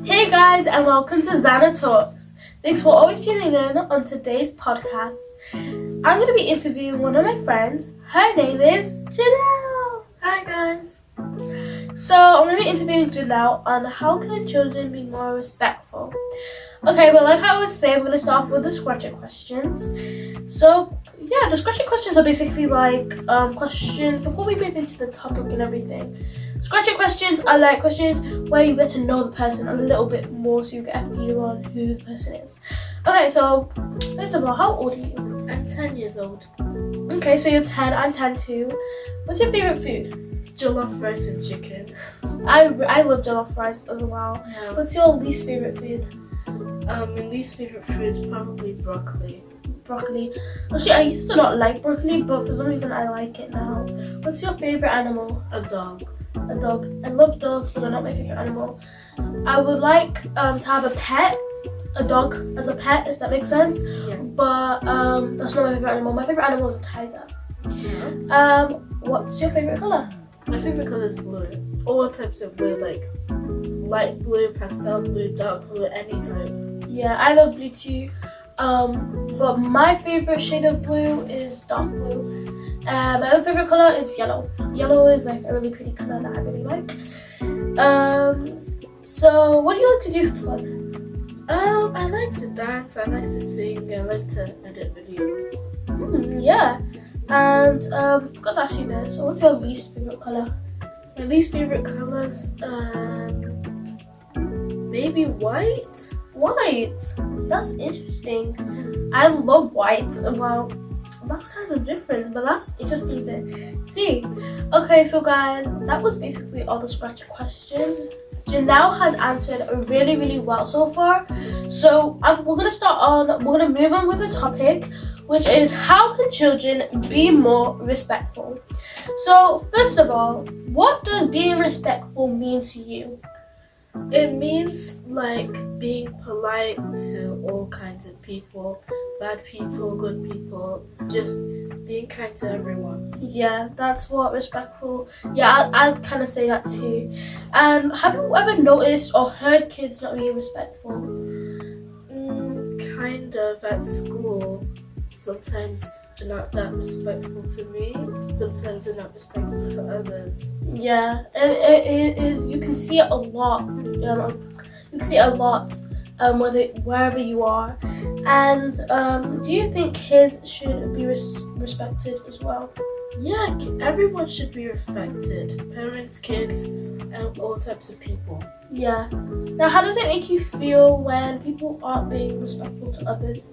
Hey guys, and welcome to Zhana Talks. Thanks for always tuning in on today's podcast. I'm going to be interviewing one of my friends. Her name is Janelle. Hi guys. So I'm going to be interviewing Janelle on how can children be more respectful. Okay, well, like I always say, we're going to start off with the scratcher questions. So yeah, the scratcher questions are basically like questions before we move into the topic and everything. Scratcher questions are like questions where you get to know the person a little bit more, so you get a feel on who the person is. Okay, so first of all, how old are you? I'm 10 years old. Okay, so you're 10, I'm 10 too. What's your favorite food? Jollof rice and chicken. I love jollof rice as well. Yeah. What's your least favorite food? My least favorite food is probably broccoli. Broccoli. Actually, I used to not like broccoli, but for some reason I like it now. What's your favorite animal? A dog. A dog. I love dogs, but they're not my favorite animal. I would like to have a pet, a dog as a pet, if that makes sense. Yeah. But that's not my favorite animal. My favorite animal is a tiger. Yeah. What's your favorite color? My favorite color is blue. All types of blue, like light blue, pastel blue, dark blue, any type. Yeah, I love blue too. But my favorite shade of blue is dark blue. My other favorite color is yellow. Yellow is like a really pretty color that I really like. So what do you like to do for fun? I like to dance, I like to sing, I like to edit videos. Yeah. And forgot to ask you this. So what's your least favorite color? My least favorite colors, maybe white. White. That's interesting. I love white. Well, that's kind of different, but that's interesting to see. Okay, so guys, that was basically all the scratcher questions. Janelle has answered really, really well so far. So we're gonna move on with the topic, which is how can children be more respectful. So first of all, what does being respectful mean to you? It means like being polite to all kinds of people, bad people, good people, just being kind to everyone. Yeah, that's what respectful. Yeah, I'd kind of say that too. Have you ever noticed or heard kids not being respectful? Kind of at school. Sometimes they're not that respectful to me. Sometimes they're not respectful to others. Yeah, it is. You can see it a lot. You can see it a lot, wherever you are. And do you think kids should be respected as well? Yeah, everyone should be respected. Parents, kids, and all types of people. Yeah. Now, how does it make you feel when people aren't being respectful to others?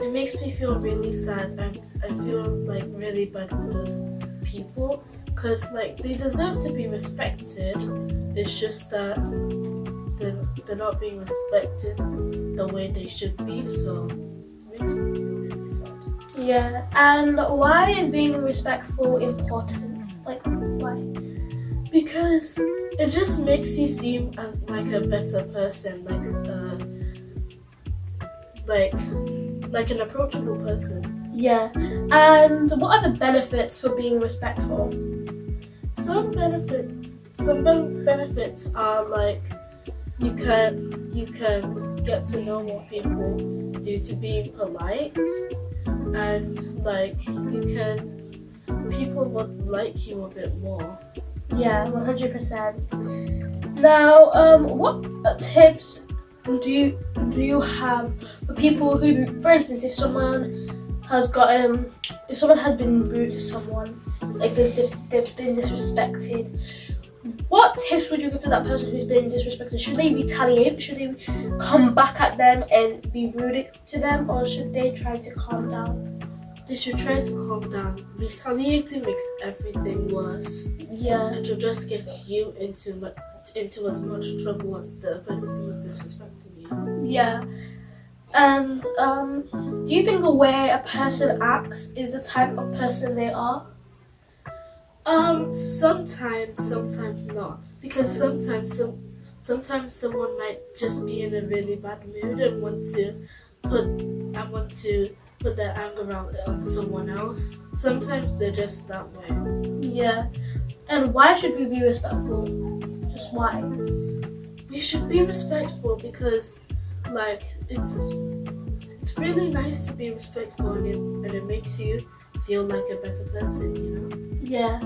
It makes me feel really sad, and I feel like really bad for those people, because like they deserve to be respected. It's just that they're not being respected the way they should be, so it makes me feel really sad. Yeah, and why is being respectful important? Like, why? Because it just makes you seem like a better person, like an approachable person. Yeah, and what are the benefits for being respectful? Some benefits are like you can get to know more people due to being polite, and like people would like you a bit more. Yeah, 100%. Now, what tips do you have for people who, for instance, if someone has been rude to someone, like they've been disrespected, what tips would you give to that person who's been disrespected? Should they retaliate? Should they come back at them and be rude to them, or should they try to calm down? They should try to calm down. Retaliating makes everything worse. Yeah. It will just get you into as much trouble as the person who's disrespecting you. Yeah. And do you think the way a person acts is the type of person they are? Sometimes not. Because sometimes someone might just be in a really bad mood and want to put their anger out on someone else. Sometimes they're just that way. Yeah. And why should we be respectful? Just why? we should be respectful because, like, it's really nice to be respectful, and it makes you feel like a better person, you know? Yeah.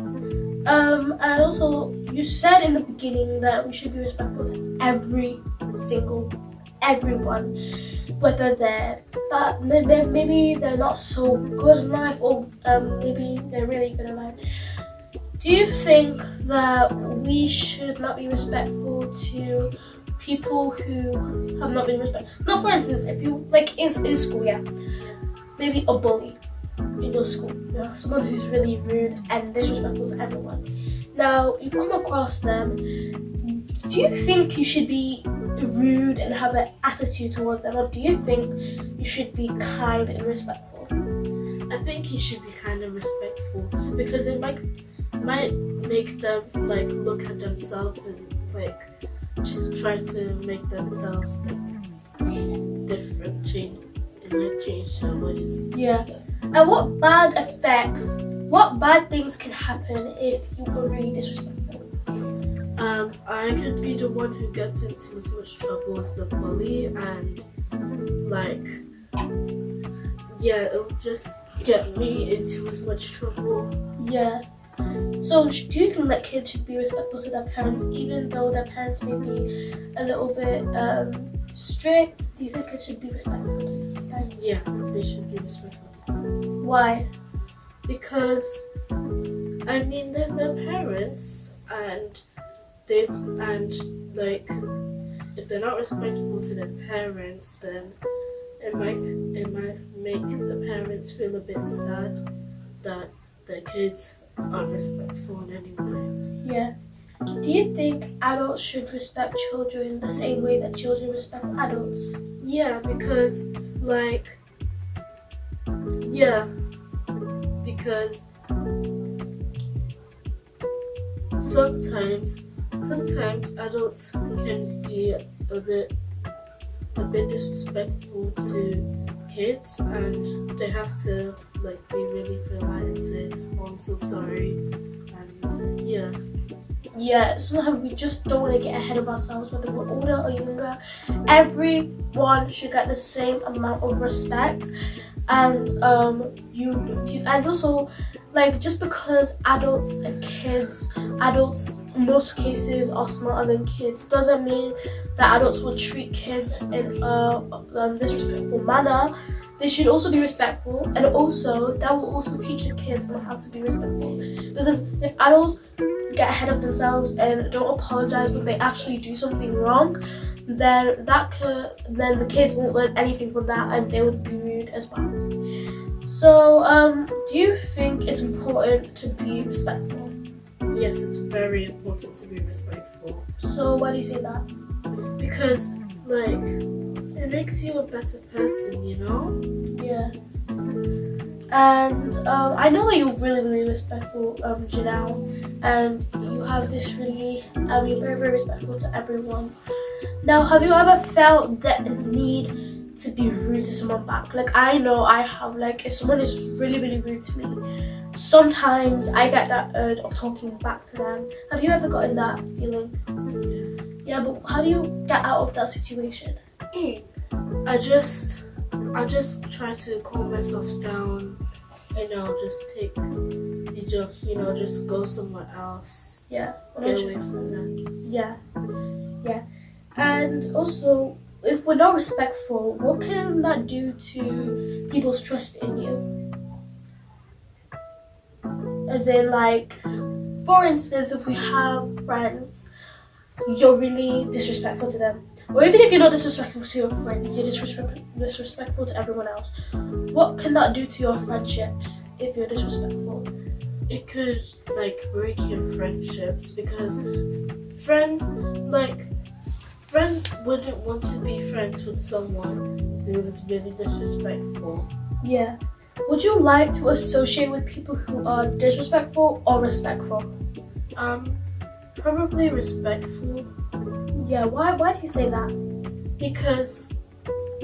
And also, you said in the beginning that we should be respectful to everyone, whether maybe they're not so good in life, or maybe they're really good in life. Do you think that we should not be respectful to people who have not been respectful? No, for instance, if you, like, in school, yeah, maybe a bully in your school, you know, someone who's really rude and disrespectful to everyone. Now, you come across them, do you think you should be rude and have an attitude towards them, or do you think you should be kind and respectful? I think you should be kind and respectful because it might make them, like, look at themselves and, like, try to make themselves, like, different, change their ways. Yeah. And what bad things can happen if you are really disrespectful? I could be the one who gets into as much trouble as the bully, and, like, yeah, it'll just get me into as much trouble. Yeah. So do you think that kids should be respectful to their parents even though their parents may be a little bit strict? Do you think kids should be respectful to their parents? Yeah, they should be respectful to their parents. Why? Because, I mean, they're their parents, and like, if they're not respectful to their parents, then it might make the parents feel a bit sad that their kids are respectful in any way. Yeah. Do you think adults should respect children the same way that children respect adults? Yeah, because, like, yeah, because sometimes adults can be a bit disrespectful to kids, and they have to, like, be really polite and say, "Oh, I'm so sorry," and yeah. Yeah, sometimes we just don't want to get ahead of ourselves, whether we're older or younger. Everyone should get the same amount of respect, and and also, like, just because adults in in most cases are smarter than kids doesn't mean that adults will treat kids in a disrespectful manner. They should also be respectful, and also that will also teach the kids on how to be respectful. Because if adults get ahead of themselves and don't apologize when they actually do something wrong, then the kids won't learn anything from that, and they would be rude as well. So, do you think it's important to be respectful? Yes, it's very important to be respectful. So, why do you say that? Because, like, it makes you a better person, you know? Yeah. And I know that you're really, really respectful, Janelle, and you have this really, you're very, very respectful to everyone. Now, have you ever felt the need to be rude to someone back? Like, I know I have, like, if someone is really, really rude to me, sometimes I get that urge of talking back to them. Have you ever gotten that feeling? Yeah, but how do you get out of that situation? I just try to calm myself down, and I'll just go somewhere else. Yeah. Get away from that. Yeah. And also, if we're not respectful, what can that do to people's trust in you? As in, like, for instance, if we have friends, you're really disrespectful to them. Or even if you're not disrespectful to your friends, you're disrespectful to everyone else. What can that do to your friendships if you're disrespectful? It could, like, break your friendships, because friends wouldn't want to be friends with someone who is really disrespectful. Yeah. Would you like to associate with people who are disrespectful or respectful? Probably respectful. Yeah, why do you say that? Because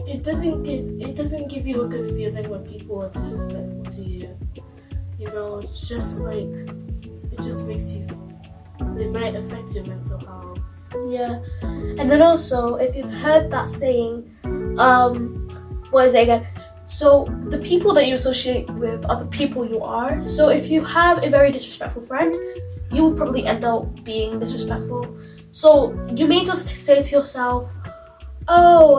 it doesn't give you a good feeling when people are disrespectful to you. You know, it's just like, it just makes you, it might affect your mental health. Yeah. And then also, if you've heard that saying, what is it again? So the people that you associate with are the people you are. So if you have a very disrespectful friend, you will probably end up being disrespectful. So you may just say to yourself, oh,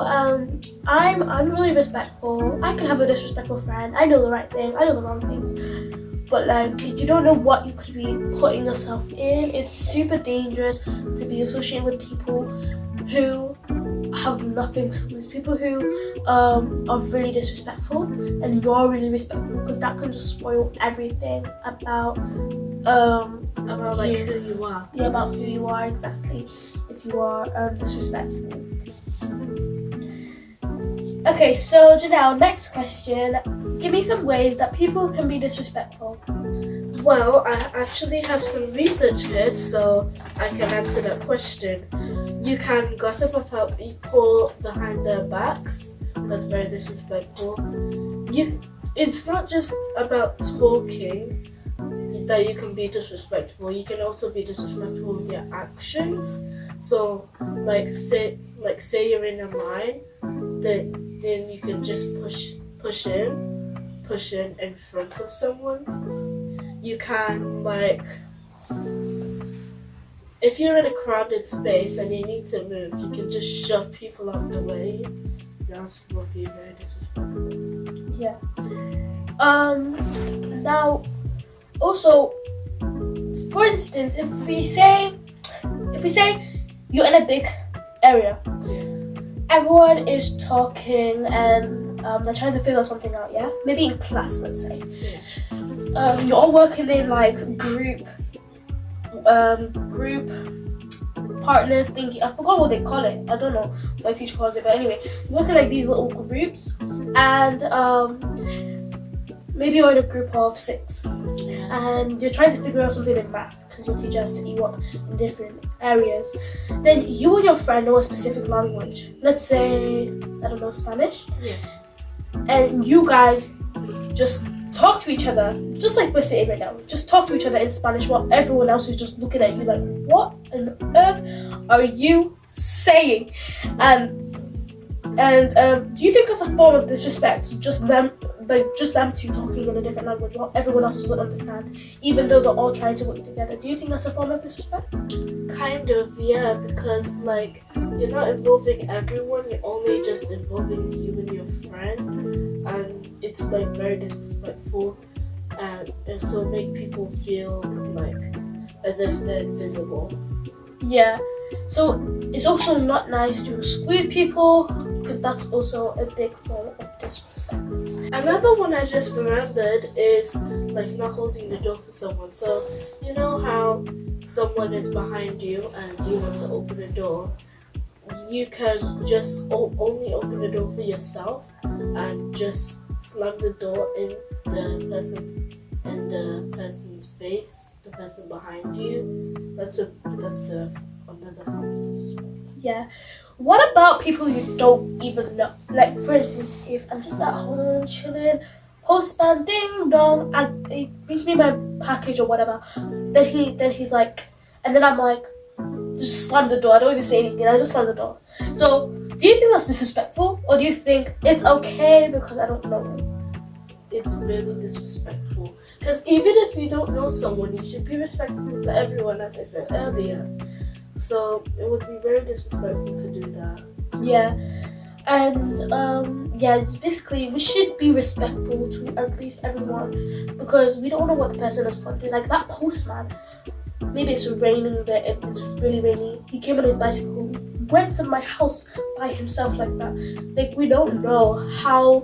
I'm really respectful. I can have a disrespectful friend. I know the right thing. I know the wrong things. But like, you don't know what you could be putting yourself in. It's super dangerous to be associated with people who have nothing to lose. People who are really disrespectful, and you're really respectful, because that can just spoil everything about like who you are. Yeah, about who you are exactly. If you are disrespectful. Okay, so Janelle, next question. Give me some ways that people can be disrespectful. Well, I actually have some research here, so I can answer that question. You can gossip about people behind their backs. That's very disrespectful. It's not just about talking that you can be disrespectful. You can also be disrespectful with your actions. So, say you're in a line, then you can just push in front of someone. You can if you're in a crowded space and you need to move, you can just shove people out the way. That's what be very disrespectful. Yeah. Now, also, for instance, if we say you're in a big area, everyone is talking and they're trying to figure something out. Yeah, maybe in class, let's say. You're all working in like group partners thinking. I forgot what they call it. I don't know what my teacher calls it, but anyway, you're working like these little groups, and maybe you're in a group of 6, and you're trying to figure out something in math because your teacher has set you up in different areas. Then you and your friend know a specific language. Let's say, I don't know, Spanish. Yeah. And you guys just talk to each other, just like we're sitting right now. Just talk to each other in Spanish while everyone else is just looking at you like, what on earth are you saying? And do you think that's a form of disrespect? Just them two talking in a different language while everyone else doesn't understand, even though they're all trying to work together. Do you think that's a form of disrespect? Kind of, yeah, because you're not involving everyone, you're only just involving you and your friend, and it's very disrespectful, and so make people feel as if they're invisible. Yeah, so it's also not nice to exclude people, because that's also a big form of disrespect. Another one I just remembered is not holding the door for someone. So you know how someone is behind you and you want to open the door, you can just only open the door for yourself and just slam the door in the person's face, the person behind you. That's another form of disrespect. Yeah. What about people you don't even know? Like, for instance, if I'm just at home chilling, postman ding dong, he brings me my package or whatever. Then he's like, and then I'm like, just slam the door. I don't even say anything. I just slam the door. So, do you think that's disrespectful, or do you think it's okay because I don't know him? It's really disrespectful. Because even if you don't know someone, you should be respectful to everyone, as I said earlier. So it would be very disrespectful to do that. Yeah, and it's basically we should be respectful to at least everyone, because we don't know what the person is going through. Like that postman, maybe it's raining there, it's really rainy. He came on his bicycle, went to my house by himself like that. Like we don't know how,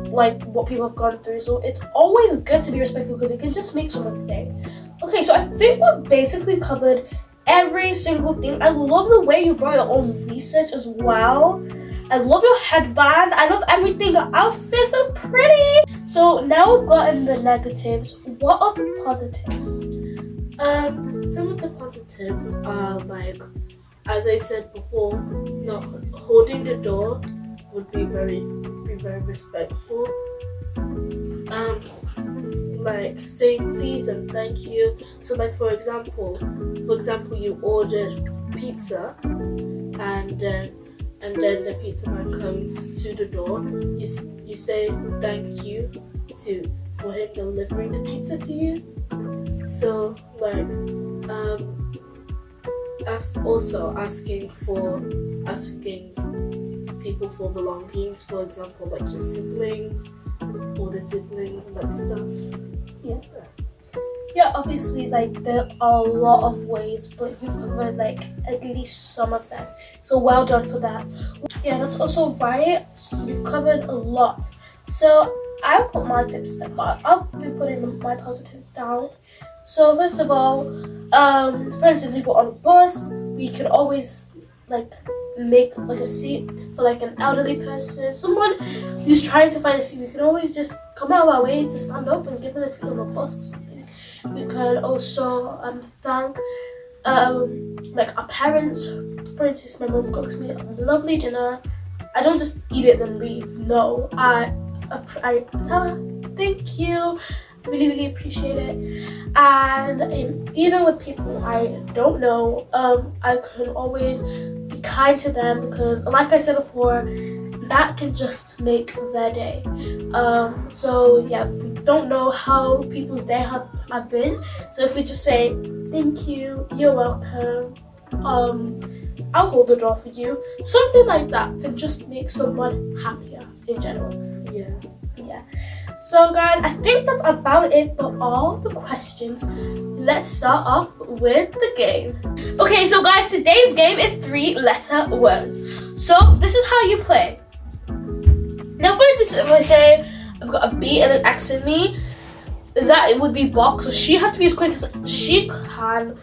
what people have gone through. So it's always good to be respectful because it can just make someone's day. Okay, so I think we've basically covered every single thing. I love the way you brought your own research as well. I love your headband. I love everything. Your outfits are pretty. So now we've gotten the negatives. What are the positives? Some of the positives are as I said before, not holding the door would be very respectful. Saying please and thank you. So for example you ordered pizza, and then the pizza man comes to the door. You say thank you for him delivering the pizza to you. So like also asking people for belongings, for example, like your siblings or the siblings, like stuff. Yeah, obviously, like, there are a lot of ways, but you've covered, like, at least some of them. So well done for that. Yeah, that's also right. You've covered a lot. So I'll put my tips down. I'll be putting my positives down. So first of all, for instance, if we're on a bus, we can always, like, make, like, a seat for, like, an elderly person, someone who's trying to find a seat. We can always just come out of our way to stand up and give them a seat on the bus or something. We can also thank like our parents. For instance, my mom cooks me a lovely dinner. I don't just eat it and leave. No, I tell her thank you. Really appreciate it. And even with people I don't know, I can always be kind to them, because like I said before, that can just make their day. So yeah, we don't know how people's day have been. So if we just say thank you, you're welcome, I'll hold the door for you, something like that can just make someone happier in general. Yeah. So guys, I think that's about it for all the questions. Let's start off with the game. Okay, so guys, today's game is 3-letter words. So this is how you play. Now, for instance, if I say I've got a B and an X in me, that it would be box. So she has to be as quick as she can.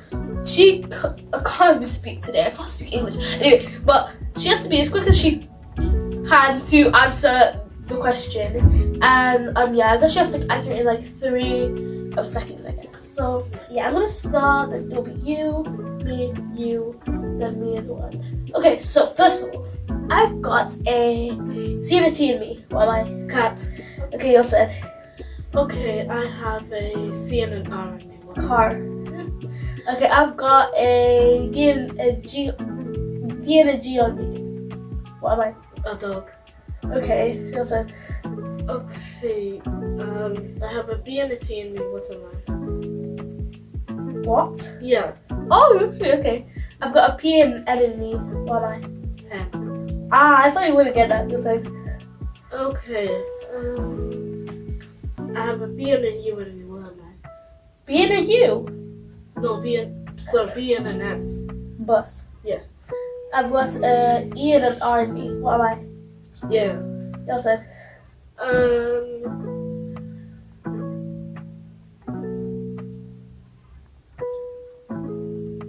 I can't even speak today. I can't speak English. Anyway, but she has to be as quick as she can to answer the question. And yeah, I guess she has to answer it in like 3 seconds, I guess. So yeah, I'm gonna start. Then it'll be you, me, you, then me and one. Okay, so first of all, I've got a C and a T in me. What am I? Cat. Okay, your turn. Okay, I have a C and an R in me. Car. Okay, I've got a D and a G on me. What am I? A dog. Okay, your turn. Okay, I have a B and a T in me. What am I? What? Yeah. Oh, okay. I've got a P and an N in me. What am I? Pen. I thought you wouldn't get that. Your turn. Okay, I have a B and a U in me. What am I? B and a U? No, B and an S. Bus. Yeah. I've got a E and an R in me. What am I? Yeah. Your turn.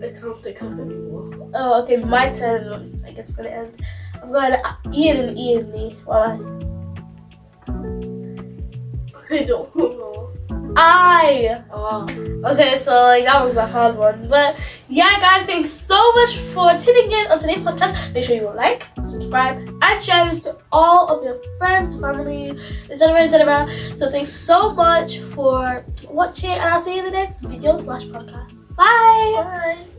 I can't think of anymore. Oh, okay, my turn. I guess it's gonna end. I've got an E and an E in me. What am I don't know. I. Oh. Okay, so like, that was a hard one. But yeah, guys, thanks so much for tuning in on today's podcast. Make sure you like, subscribe, and share this to all of your friends, family, etc. So thanks so much for watching, and I'll see you in the next video/podcast. Bye. Bye.